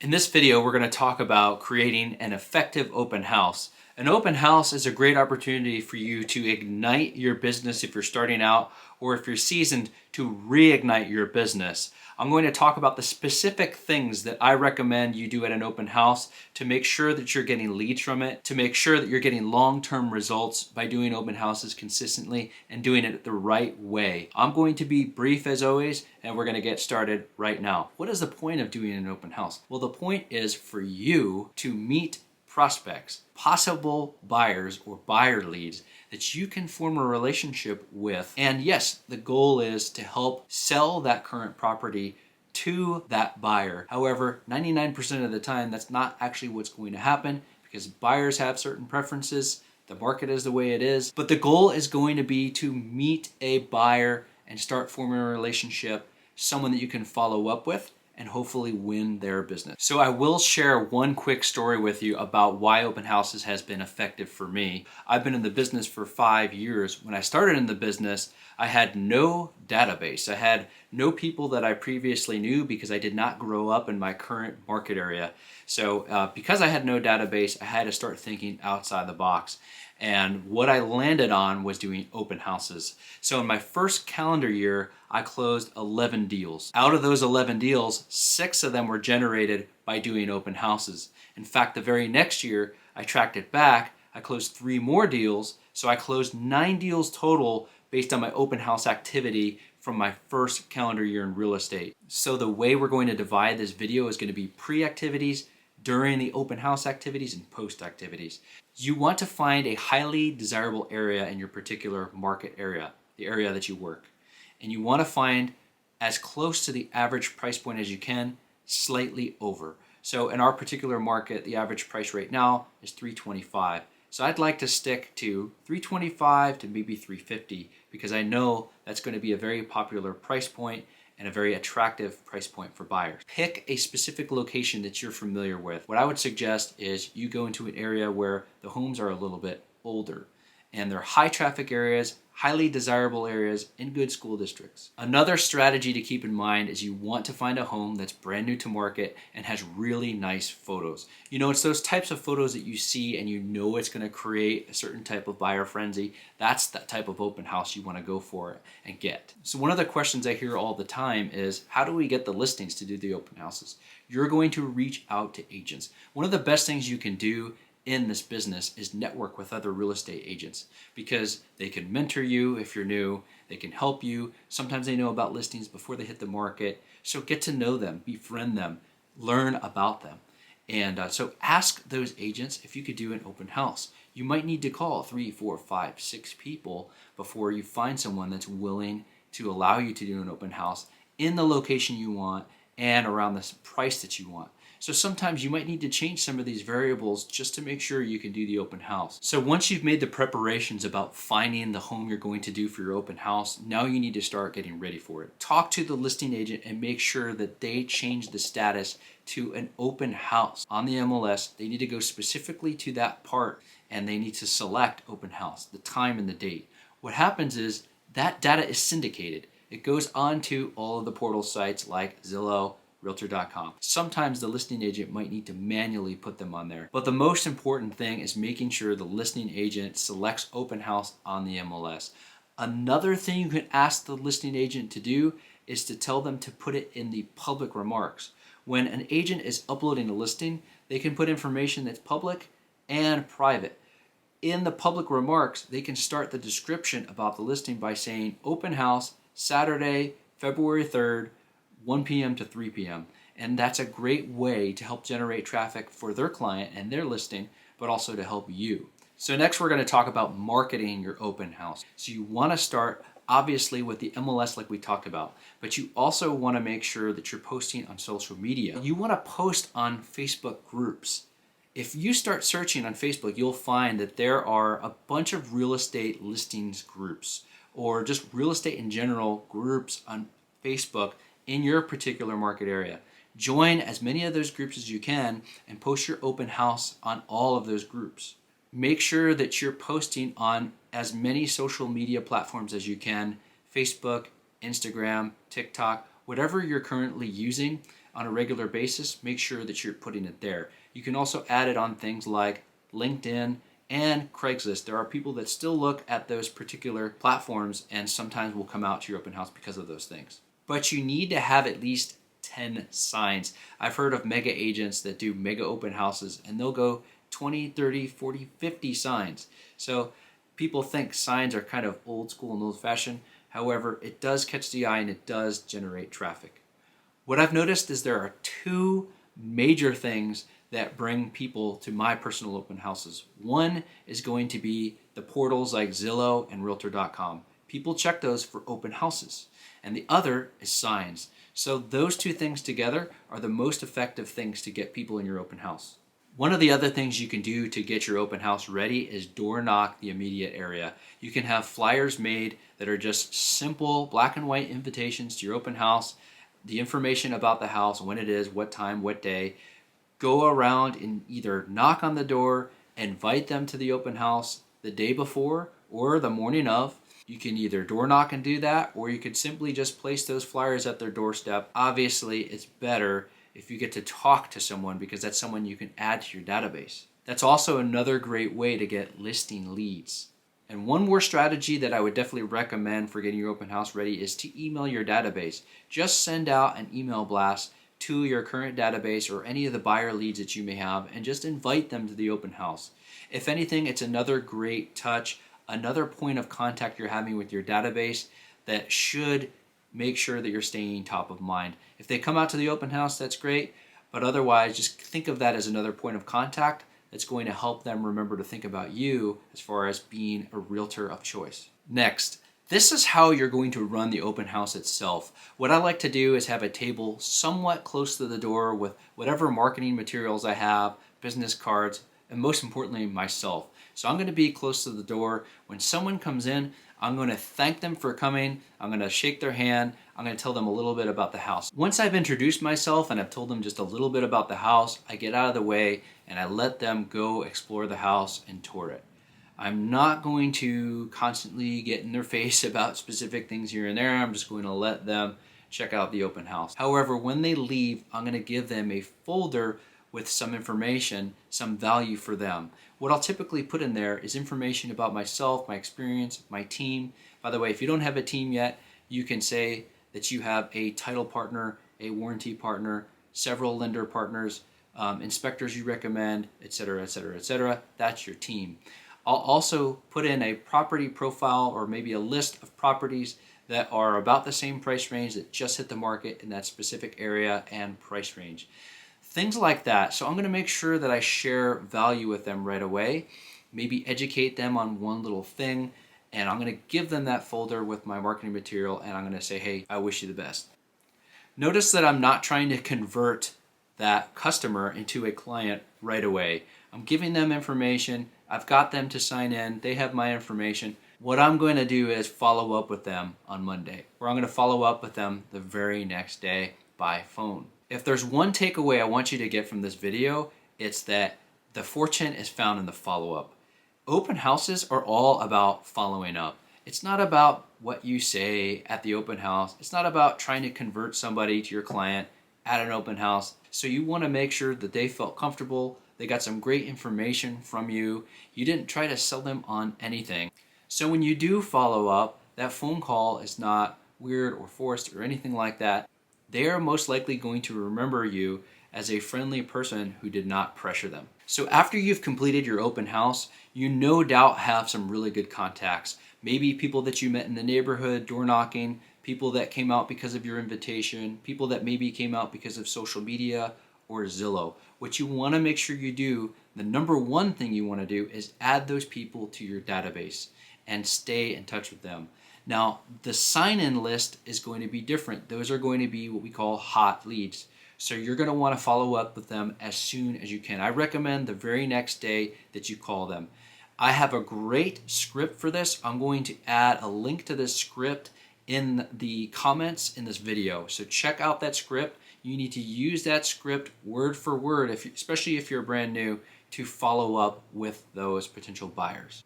In this video, we're going to talk about creating an effective open house. An open house is a great opportunity for you to ignite your business if you're starting out, or if you're seasoned, to reignite your business. I'm going to talk about the specific things that I recommend you do at an open house to make sure that you're getting leads from it, to make sure that you're getting long-term results by doing open houses consistently and doing it the right way. I'm going to be brief as always, and we're going to get started right now. What is the point of doing an open house? Well, the point is for you to meet prospects, possible buyers or buyer leads that you can form a relationship with. And yes, the goal is to help sell that current property to that buyer. However, 99% of the time, that's not actually what's going to happen because buyers have certain preferences. The market is the way it is. But the goal is going to be to meet a buyer and start forming a relationship, someone that you can follow up with and hopefully win their business. So I will share one quick story with you about why open houses has been effective for me. I've been in the business for 5 years. When I started in the business, I had no database. I had no people that I previously knew because I did not grow up in my current market area. So because I had no database, I had to start thinking outside the box. And what I landed on was doing open houses. So in my first calendar year, I closed 11 deals. Out of those 11 deals, 6 of them were generated by doing open houses. In fact, the very next year, I tracked it back. I closed 3 more deals. So I closed 9 deals total based on my open house activity from my first calendar year in real estate. So the way we're going to divide this video is going to be pre-activities, during the open house activities, and post activities. You want to find a highly desirable area in your particular market area, the area that you work. And you want to find as close to the average price point as you can, slightly over. So in our particular market, the average price right now is $325. So I'd like to stick to $325 to maybe $350 because I know that's going to be a very popular price point and a very attractive price point for buyers. Pick a specific location that you're familiar with. What I would suggest is you go into an area where the homes are a little bit older and they're high traffic areas, highly desirable areas in good school districts. Another strategy to keep in mind is you want to find a home that's brand new to market and has really nice photos. You know, it's those types of photos that you see and you know it's going to create a certain type of buyer frenzy. That's that type of open house you want to go for and get. So one of the questions I hear all the time is, how do we get the listings to do the open houses? You're going to reach out to agents. One of the best things you can do in this business is network with other real estate agents because they can mentor you if you're new, they can help you. Sometimes they know about listings before they hit the market. So get to know them, befriend them, learn about them. And so ask those agents if you could do an open house. You might need to call 3, 4, 5, 6 people before you find someone that's willing to allow you to do an open house in the location you want and around the price that you want. So sometimes you might need to change some of these variables just to make sure you can do the open house. So once you've made the preparations about finding the home you're going to do for your open house, now you need to start getting ready for it. Talk to the listing agent and make sure that they change the status to an open house. On the MLS, they need to go specifically to that part and they need to select open house, the time and the date. What happens is that data is syndicated. It goes onto all of the portal sites like Zillow, Realtor.com. Sometimes the listing agent might need to manually put them on there. But the most important thing is making sure the listing agent selects open house on the MLS. Another thing you can ask the listing agent to do is to tell them to put it in the public remarks. When an agent is uploading a listing, they can put information that's public and private. In the public remarks, they can start the description about the listing by saying open house Saturday, February 3rd, 1 p.m. to 3 p.m. And that's a great way to help generate traffic for their client and their listing, but also to help you. So next we're going to talk about marketing your open house. So you want to start obviously with the MLS like we talked about, but you also want to make sure that you're posting on social media. You want to post on Facebook groups. If you start searching on Facebook, you'll find that there are a bunch of real estate listings groups or just real estate in general groups on Facebook in your particular market area. Join as many of those groups as you can and post your open house on all of those groups. Make sure that you're posting on as many social media platforms as you can, Facebook, Instagram, TikTok, whatever you're currently using. on a regular basis, make sure that you're putting it there. You can also add it on things like LinkedIn and Craigslist. There are people that still look at those particular platforms and sometimes will come out to your open house because of those things. But you need to have at least 10 signs. I've heard of mega agents that do mega open houses and they'll go 20, 30, 40, 50 signs. So people think signs are kind of old school and old fashioned. However, it does catch the eye and it does generate traffic. What I've noticed is there are two major things that bring people to my personal open houses. One is going to be the portals like Zillow and Realtor.com. People check those for open houses. And the other is signs. So those two things together are the most effective things to get people in your open house. One of the other things you can do to get your open house ready is door knock the immediate area. You can have flyers made that are just simple black and white invitations to your open house, the information about the house, when it is, what time, what day. Go around and either knock on the door, invite them to the open house the day before or the morning of. You can either door knock and do that, or you could simply just place those flyers at their doorstep. Obviously, it's better if you get to talk to someone because that's someone you can add to your database. That's also another great way to get listing leads. And one more strategy that I would definitely recommend for getting your open house ready is to email your database. Just send out an email blast to your current database or any of the buyer leads that you may have and just invite them to the open house. If anything, it's another great touch, another point of contact you're having with your database that should make sure that you're staying top of mind. If they come out to the open house, that's great, but otherwise just think of that as another point of contact that's going to help them remember to think about you as far as being a realtor of choice. Next, this is how you're going to run the open house itself. What I like to do is have a table somewhat close to the door with whatever marketing materials I have, business cards, and most importantly, myself. So I'm going to be close to the door. When someone comes in, I'm going to thank them for coming. I'm going to shake their hand. I'm going to tell them a little bit about the house. Once I've introduced myself and I've told them just a little bit about the house, I get out of the way and I let them go explore the house and tour it. I'm not going to constantly get in their face about specific things here and there. I'm just going to let them check out the open house. However, when they leave, I'm going to give them a folder with some information, some value for them. What I'll typically put in there is information about myself, my experience, my team. By the way, if you don't have a team yet, you can say that you have a title partner, a warranty partner, several lender partners, inspectors you recommend, etc., etc., etc. That's your team. I'll also put in a property profile or maybe a list of properties that are about the same price range that just hit the market in that specific area and price range. Things like that. So I'm going to make sure that I share value with them right away, maybe educate them on one little thing, and I'm going to give them that folder with my marketing material and I'm going to say, hey, I wish you the best. Notice that I'm not trying to convert that customer into a client right away. I'm giving them information. I've got them to sign in. They have my information. What I'm going to do is follow up with them on Monday, or I'm going to follow up with them the very next day by phone. If there's one takeaway I want you to get from this video, it's that the fortune is found in the follow-up. Open houses are all about following up. It's not about what you say at the open house. It's not about trying to convert somebody to your client at an open house. So you want to make sure that they felt comfortable, they got some great information from you. You didn't try to sell them on anything. So when you do follow up, that phone call is not weird or forced or anything like that. They are most likely going to remember you as a friendly person who did not pressure them. So after you've completed your open house, you no doubt have some really good contacts. Maybe people that you met in the neighborhood, door knocking, people that came out because of your invitation, people that maybe came out because of social media or Zillow. What you want to make sure you do, the number one thing you want to do is add those people to your database and stay in touch with them. Now, the sign-in list is going to be different. Those are going to be what we call hot leads. So you're going to want to follow up with them as soon as you can. I recommend the very next day that you call them. I have a great script for this. I'm going to add a link to this script in the comments in this video. So check out that script. You need to use that script word for word, especially if you're brand new, to follow up with those potential buyers.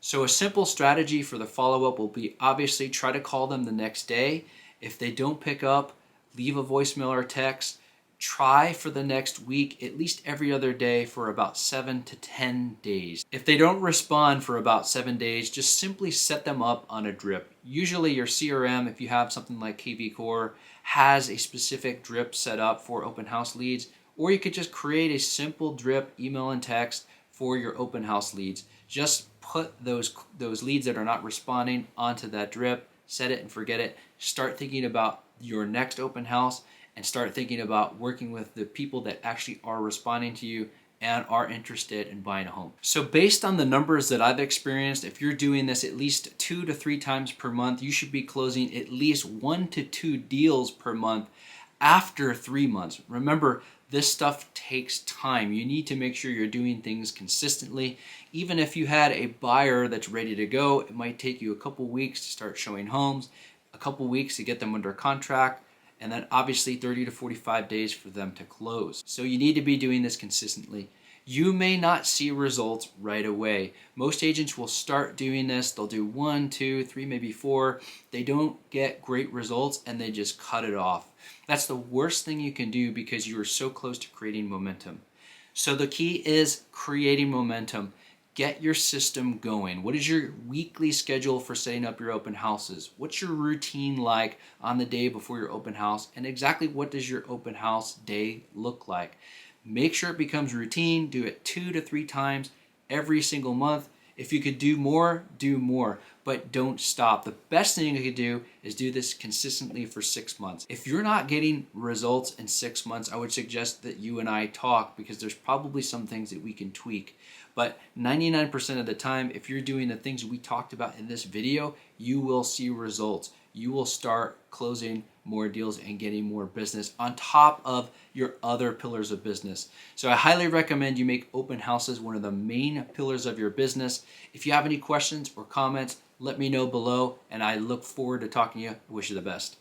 So a simple strategy for the follow-up will be obviously try to call them the next day. If they don't pick up, leave a voicemail or text. Try for the next week, at least every other day for about 7 to 10 days. If they don't respond for about 7 days, just simply set them up on a drip. Usually your CRM, if you have something like KV Core, has a specific drip set up for open house leads, or you could just create a simple drip email and text for your open house leads. Just put those leads that are not responding onto that drip, set it and forget it. Start thinking about your next open house and start thinking about working with the people that actually are responding to you and are interested in buying a home. So based on the numbers that I've experienced, if you're doing this at least 2 to 3 times per month, you should be closing at least 1 to 2 deals per month after 3 months. Remember, this stuff takes time. You need to make sure you're doing things consistently. Even if you had a buyer that's ready to go, it might take you a couple weeks to start showing homes, a couple weeks to get them under contract, and then obviously 30 to 45 days for them to close. So you need to be doing this consistently. You may not see results right away. Most agents will start doing this. They'll do 1, 2, 3, maybe 4. They don't get great results and they just cut it off. That's the worst thing you can do because you are so close to creating momentum. So the key is creating momentum. Get your system going. What is your weekly schedule for setting up your open houses? What's your routine like on the day before your open house? And exactly what does your open house day look like? Make sure it becomes routine. Do it 2 to 3 times every single month. If you could do more, but don't stop. The best thing you could do is do this consistently for 6 months. If you're not getting results in 6 months, I would suggest that you and I talk because there's probably some things that we can tweak. But 99% of the time, if you're doing the things we talked about in this video, you will see results. You will start closing more deals and getting more business on top of your other pillars of business. So I highly recommend you make open houses one of the main pillars of your business. If you have any questions or comments, let me know below, and I look forward to talking to you. I wish you the best.